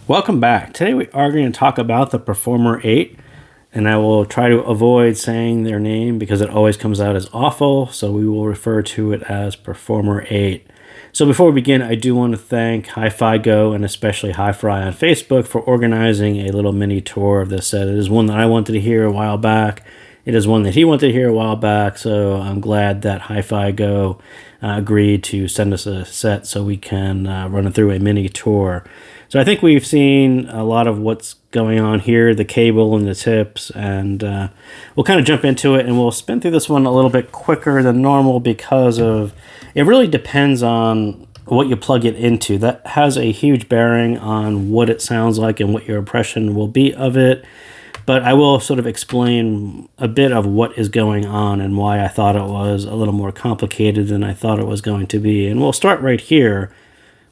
Welcome back. Today we are going to talk about the Performer 8, and I will try to avoid saying their name because it always comes out as awful, so we will refer to it as Performer 8. So before we begin, I do want to thank HifiGo and especially HiFri on Facebook for organizing a little mini tour of this set. It is one that I wanted to hear a while back. It is one that he wanted to hear a while back, so I'm glad that HifiGo agreed to send us a set so we can run it through a mini tour. So I think we've seen a lot of what's going on here, the cable and the tips, and we'll kind of jump into it, and we'll spin through this one a little bit quicker than normal because of it really depends on what you plug it into. That has a huge bearing on what it sounds like and what your impression will be of it. But I will sort of explain a bit of what is going on and why I thought it was a little more complicated than I thought it was going to be. And we'll start right here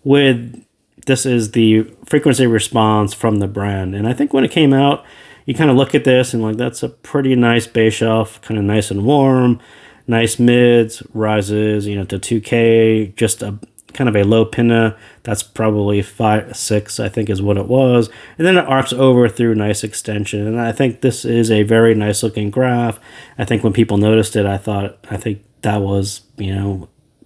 with this is the frequency response from the brand. And I think when it came out, you kind of look at this and like, that's a pretty nice bass shelf, kind of nice and warm, nice mids, rises, to 2K, just a kind of a low pinna. That's probably 5-6, I think is what it was. And then it arcs over through nice extension. And I think this is a very nice looking graph. I think when people noticed it, I think that was,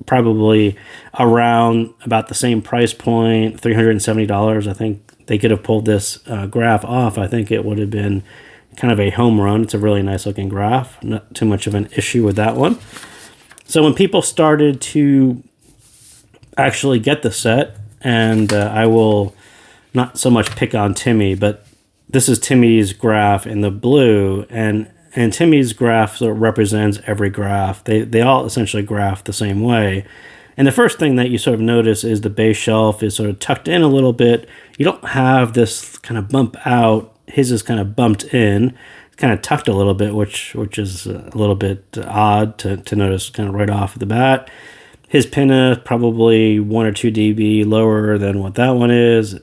probably around about the same price point, $370. I think they could have pulled this graph off. I think it would have been kind of a home run. It's a really nice looking graph. Not too much of an issue with that one. So when people started to actually get the set, and I will not so much pick on Timmy, but this is Timmy's graph in the blue, and Timmy's graph sort of represents every graph. They all essentially graph the same way. And the first thing that you sort of notice is the bass shelf is sort of tucked in a little bit. You don't have this kind of bump out. His is kind of bumped in. It's kind of tucked a little bit, which is a little bit odd to notice kind of right off the bat. His pinna probably 1 or 2 dB lower than what that one is.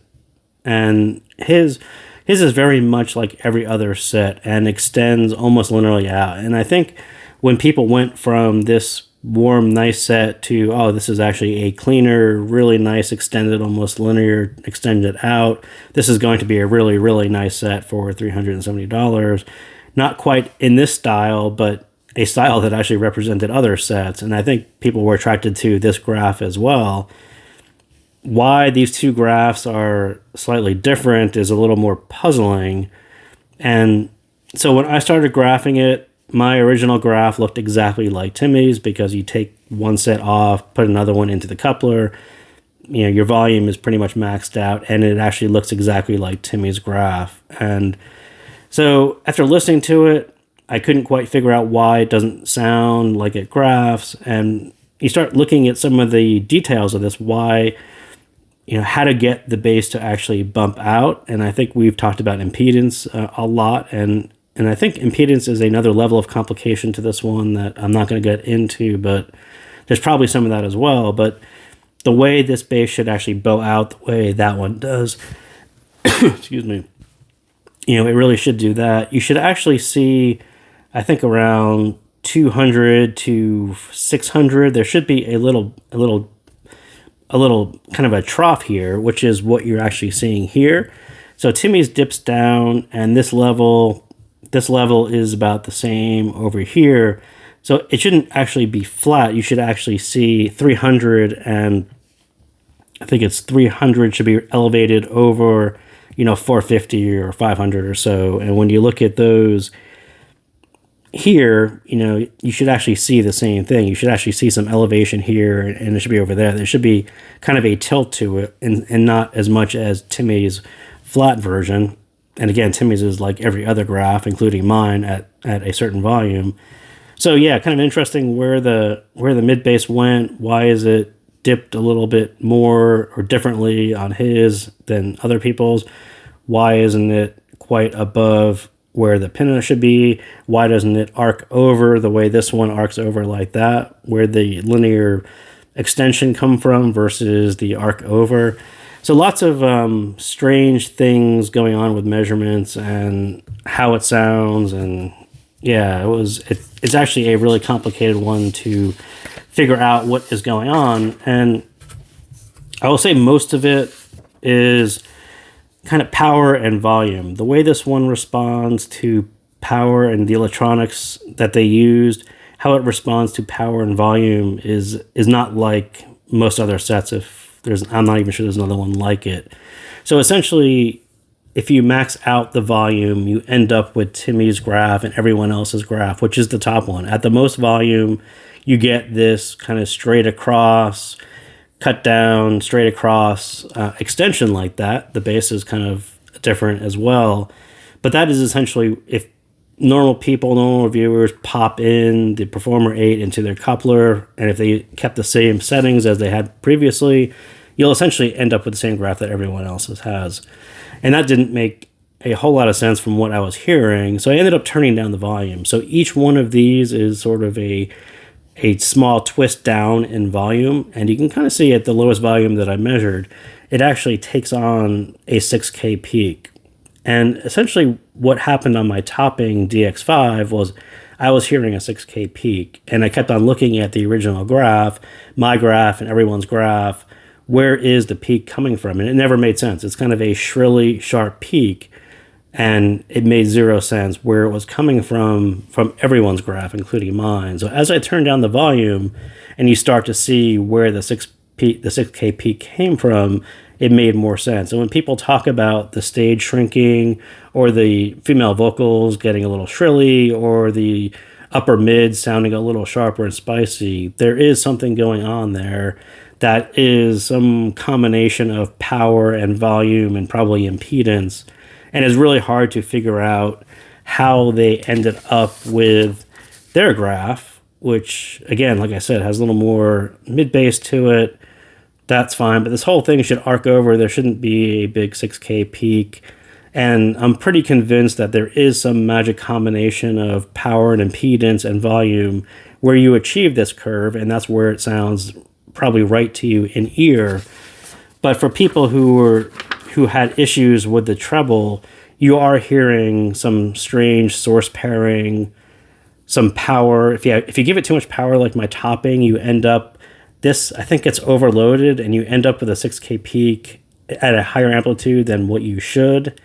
And his is very much like every other set and extends almost linearly out. And I think when people went from this warm, nice set to, oh, this is actually a cleaner, really nice, extended, almost linear, extended out, this is going to be a really, really nice set for $370. Not quite in this style, but a style that actually represented other sets. And I think people were attracted to this graph as well. Why these two graphs are slightly different is a little more puzzling. And so when I started graphing it, my original graph looked exactly like Timmy's because you take one set off, put another one into the coupler, your volume is pretty much maxed out, and it actually looks exactly like Timmy's graph. And so after listening to it, I couldn't quite figure out why it doesn't sound like it graphs. And you start looking at some of the details of this, why, how to get the bass to actually bump out. And I think we've talked about impedance a lot. And I think impedance is another level of complication to this one that I'm not going to get into, but there's probably some of that as well. But the way this bass should actually bow out the way that one does, excuse me, it really should do that. You should actually see, I think around 200 to 600, there should be a little kind of a trough here, which is what you're actually seeing here. So Timmy's dips down, and this level is about the same over here. So it shouldn't actually be flat. You should actually see 300, and I think it's 300 should be elevated over, 450 or 500 or so. And when you look at those here, you should actually see the same thing. You should actually see some elevation here, and it should be over there. There should be kind of a tilt to it, and not as much as Timmy's flat version. And again, Timmy's is like every other graph, including mine, at a certain volume. So yeah, kind of interesting where the mid bass went. Why is it dipped a little bit more or differently on his than other people's? Why isn't it quite above where the pinna should be? Why doesn't it arc over the way this one arcs over like that? Where the linear extension come from versus the arc over? So lots of strange things going on with measurements and how it sounds, and yeah, it's actually a really complicated one to figure out what is going on. And I will say most of it is kind of power and volume. The way this one responds to power and the electronics that they used, how it responds to power and volume is not like most other sets. I'm not even sure there's another one like it. So essentially, if you max out the volume, you end up with Timmy's graph and everyone else's graph, which is the top one. At the most volume, you get this kind of straight across, cut down, straight across extension like that. The base is kind of different as well. But that is essentially, if normal people, normal reviewers pop in the Performer 8 into their coupler, and if they kept the same settings as they had previously, you'll essentially end up with the same graph that everyone else has. And that didn't make a whole lot of sense from what I was hearing, so I ended up turning down the volume. So each one of these is sort of a small twist down in volume, and you can kind of see at the lowest volume that I measured, it actually takes on a 6K peak. And essentially what happened on my topping DX5 was I was hearing a 6K peak, and I kept on looking at the original graph, my graph and everyone's graph. Where is the peak coming from? And it never made sense. It's kind of a shrilly sharp peak, and it made zero sense where it was coming from everyone's graph, including mine. So as I turn down the volume and you start to see where the 6K peak came from, it made more sense. And when people talk about the stage shrinking or the female vocals getting a little shrilly or the upper mid sounding a little sharper and spicy, there is something going on there that is some combination of power and volume and probably impedance. And it's really hard to figure out how they ended up with their graph, which, again, like I said, has a little more mid-bass to it. That's fine, but this whole thing should arc over. There shouldn't be a big 6K peak. And I'm pretty convinced that there is some magic combination of power and impedance and volume where you achieve this curve, and that's where it sounds probably right to you in ear. But for people who had issues with the treble, you are hearing some strange source pairing, some power. If you give it too much power, like my topping, you end up, this I think gets overloaded, and you end up with a 6K peak at a higher amplitude than what you should.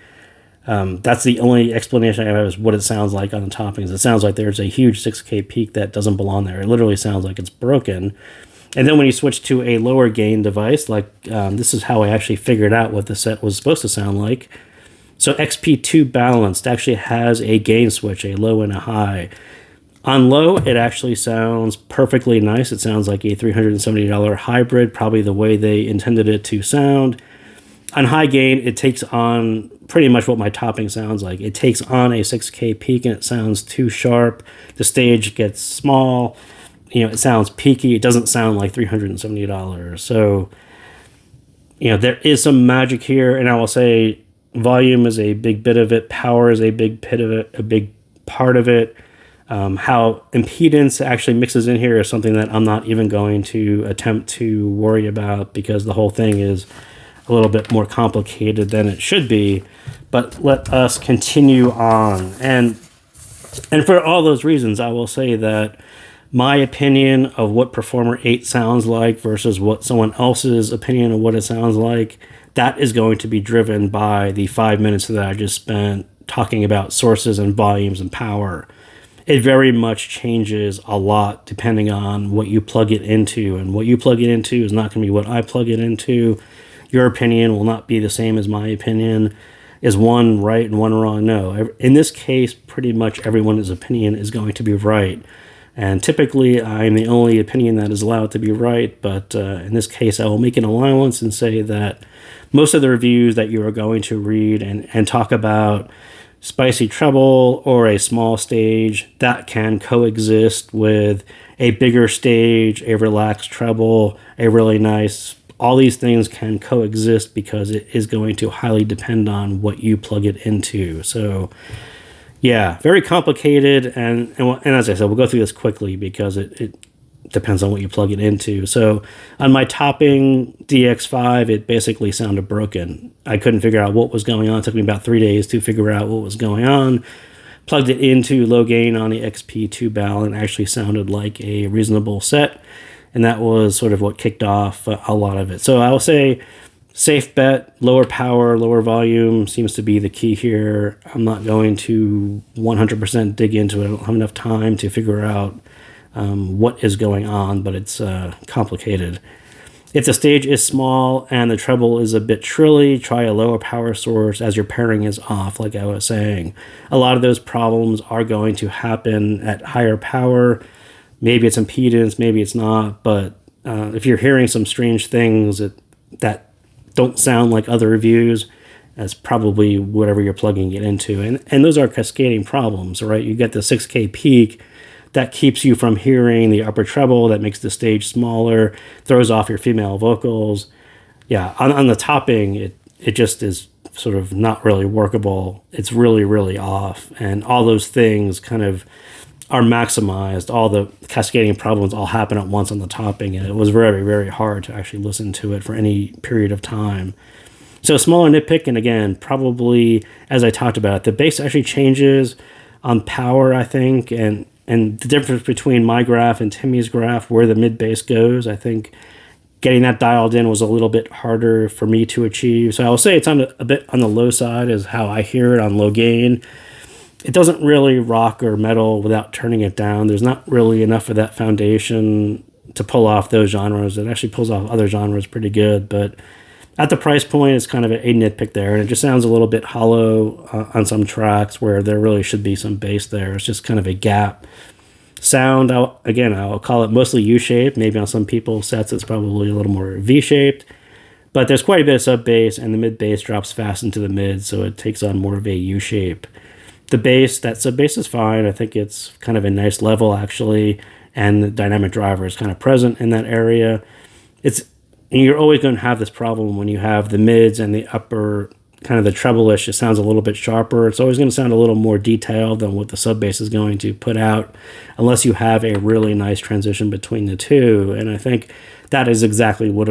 That's the only explanation I have is what it sounds like on the toppings. It sounds like there's a huge 6K peak that doesn't belong there. It literally sounds like it's broken. And then when you switch to a lower gain device, like this is how I actually figured out what the set was supposed to sound like. So XP2 Balanced actually has a gain switch, a low and a high. On low, it actually sounds perfectly nice. It sounds like a $370 hybrid, probably the way they intended it to sound. On high gain, it takes on pretty much what my topping sounds like. It takes on a 6K peak, and it sounds too sharp. The stage gets small. It sounds peaky. It doesn't sound like $370. So, there is some magic here, and I will say volume is a big bit of it. Power is a big bit of it, a big part of it. How impedance actually mixes in here is something that I'm not even going to attempt to worry about, because the whole thing is a little bit more complicated than it should be. But let us continue on. And for all those reasons, I will say that my opinion of what Performer 8 sounds like versus what someone else's opinion of what it sounds like, that is going to be driven by the 5 minutes that I just spent talking about sources and volumes and power. It very much changes a lot depending on what you plug it into, and what you plug it into is not going to be what I plug it into. Your opinion will not be the same as my opinion. Is one right and one wrong? No. In this case, pretty much everyone's opinion is going to be right. And typically, I'm the only opinion that is allowed to be right, but in this case, I will make an allowance and say that most of the reviews that you are going to read and talk about spicy treble or a small stage, that can coexist with a bigger stage, a relaxed treble, a really nice, all these things can coexist because it is going to highly depend on what you plug it into. So yeah, very complicated, and as I said, we'll go through this quickly because it depends on what you plug it into. So on my topping DX5, it basically sounded broken. I couldn't figure out what was going on. It took me about 3 days to figure out what was going on. Plugged it into low gain on the XP2 Bal, and actually sounded like a reasonable set, and that was sort of what kicked off a lot of it. So I will say Safe bet, lower power, lower volume seems to be the key here. I'm not going to 100% dig into it. I don't have enough time to figure out what is going on, but it's complicated. If the stage is small and the treble is a bit shrilly, try a lower power source as your pairing is off, like I was saying. A lot of those problems are going to happen at higher power. Maybe it's impedance, maybe it's not, but if you're hearing some strange things that don't sound like other reviews, that's probably whatever you're plugging it into. And those are cascading problems, right? You get the 6K peak that keeps you from hearing the upper treble, that makes the stage smaller, throws off your female vocals. Yeah, on the topping, it just is sort of not really workable. It's really, really off. And all those things kind of are maximized. All the cascading problems all happen at once on the topping, and it was very, very hard to actually listen to it for any period of time. So smaller nitpick, and again, probably, as I talked about, the bass actually changes on power, I think, and the difference between my graph and Timmy's graph, where the mid bass goes, I think getting that dialed in was a little bit harder for me to achieve. So I will say it's on a bit on the low side is how I hear it on low gain. It doesn't really rock or metal without turning it down. There's not really enough of that foundation to pull off those genres. It actually pulls off other genres pretty good, but at the price point, it's kind of a nitpick there, and it just sounds a little bit hollow on some tracks where there really should be some bass there. It's just kind of a gap. Sound, I'll call it mostly U-shaped. Maybe on some people's sets it's probably a little more V-shaped, but there's quite a bit of sub bass, and the mid bass drops fast into the mid, so it takes on more of a U-shape. The bass, that sub bass is fine. I think it's kind of a nice level actually, and the dynamic driver is kind of present in that area. And you're always going to have this problem when you have the mids and the upper, kind of the treble-ish. It sounds a little bit sharper. It's always going to sound a little more detailed than what the sub bass is going to put out, unless you have a really nice transition between the two. And I think that is exactly what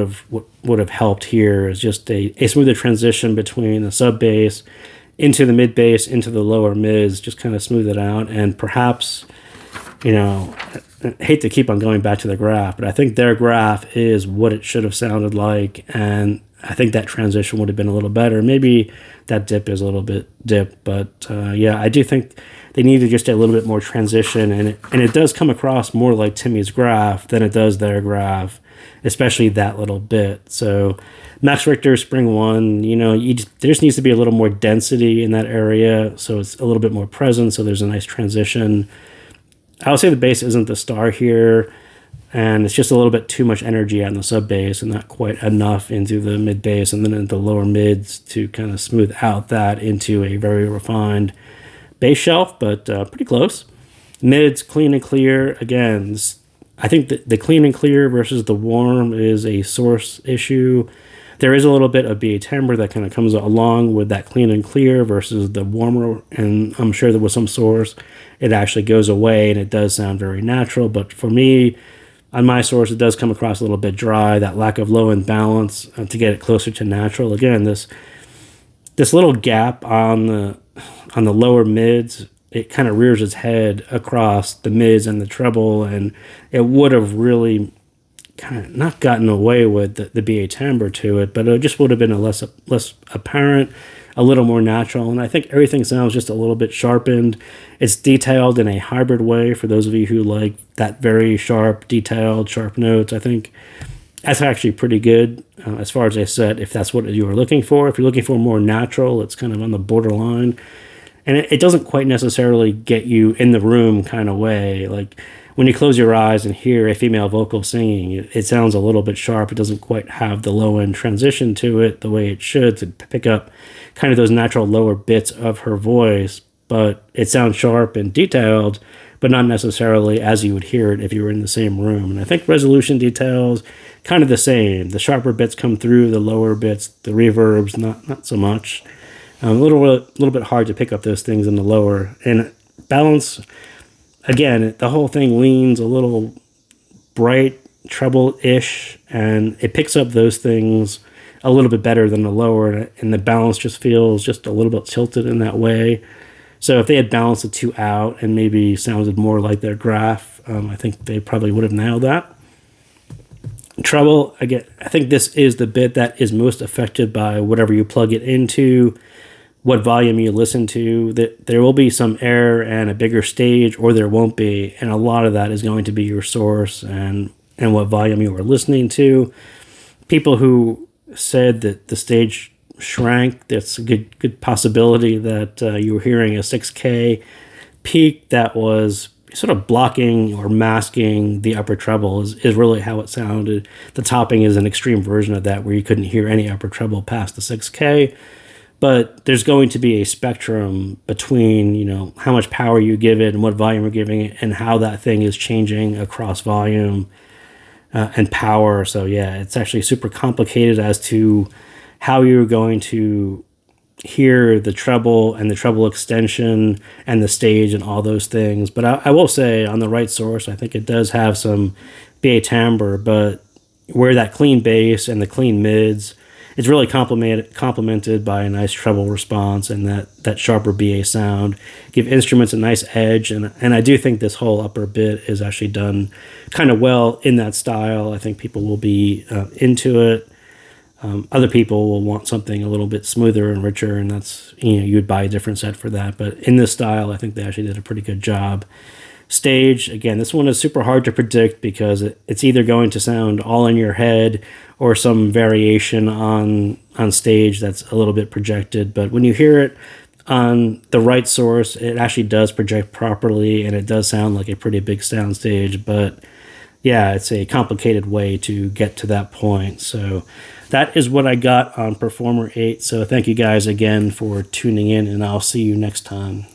would have helped here, is just a smoother transition between the sub bass into the mid bass, into the lower mids, just kind of smooth it out. And perhaps, I hate to keep on going back to the graph, but I think their graph is what it should have sounded like. And I think that transition would have been a little better. Maybe that dip is a little bit dip, but yeah, I do think they need to just get a little bit more transition. And it does come across more like Timmy's graph than it does their graph, especially that little bit. So Max Richter Spring 1, there just needs to be a little more density in that area, so it's a little bit more present, so there's a nice transition. I would say the bass isn't the star here, and it's just a little bit too much energy on the sub bass and not quite enough into the mid bass and then into the lower mids to kind of smooth out that into a very refined bass shelf, but pretty close. Mids, clean and clear. Again, I think the clean and clear versus the warm is a source issue. There is a little bit of BA timbre that kind of comes along with that clean and clear versus the warmer, and I'm sure that with some source it actually goes away and it does sound very natural. But for me, on my source, it does come across a little bit dry, that lack of low end balance to get it closer to natural. Again, this little gap on the lower mids, it kind of rears its head across the mids and the treble, and it would have really kind of not gotten away with the BA timbre to it, but it just would have been a less apparent, a little more natural. And I think everything sounds just a little bit sharpened. It's detailed in a hybrid way for those of you who like that very sharp, detailed, sharp notes. I think that's actually pretty good as far as I said, if that's what you were looking for. If you're looking for more natural, it's kind of on the borderline. And it doesn't quite necessarily get you in the room kind of way. Like when you close your eyes and hear a female vocal singing, it sounds a little bit sharp. It doesn't quite have the low end transition to it the way it should to pick up kind of those natural lower bits of her voice, but it sounds sharp and detailed, but not necessarily as you would hear it if you were in the same room. And I think resolution details kind of the same. The sharper bits come through, the lower bits, the reverbs, not so much. A little bit hard to pick up those things in the lower. And balance, again, the whole thing leans a little bright, treble-ish, and it picks up those things a little bit better than the lower, and the balance just feels just a little bit tilted in that way. So if they had balanced the two out and maybe sounded more like their graph, I think they probably would have nailed that. Treble, again, I think this is the bit that is most affected by whatever you plug it into, what volume you listen to. That there will be some error and a bigger stage, or there won't be, and a lot of that is going to be your source and what volume you are listening to. People who said that the stage shrank, that's a good possibility that you were hearing a 6K peak that was sort of blocking or masking the upper treble is really how it sounded. The topping is an extreme version of that where you couldn't hear any upper treble past the 6K. But there's going to be a spectrum between, how much power you give it and what volume you're giving it and how that thing is changing across volume and power. So yeah, it's actually super complicated as to how you're going to hear the treble and the treble extension and the stage and all those things. But I will say on the right source, I think it does have some BA timbre, but where that clean bass and the clean mids, it's really complemented by a nice treble response and that sharper BA sound. Give instruments a nice edge, and I do think this whole upper bit is actually done kind of well in that style. I think people will be into it. Other people will want something a little bit smoother and richer, and that's, you would buy a different set for that. But in this style, I think they actually did a pretty good job. Stage, again, this one is super hard to predict because it's either going to sound all in your head or some variation on stage that's a little bit projected. But when you hear it on the right source, it actually does project properly, and it does sound like a pretty big sound stage. But yeah, it's a complicated way to get to that point. So that is what I got on Performer 8. So thank you guys again for tuning in, and I'll see you next time.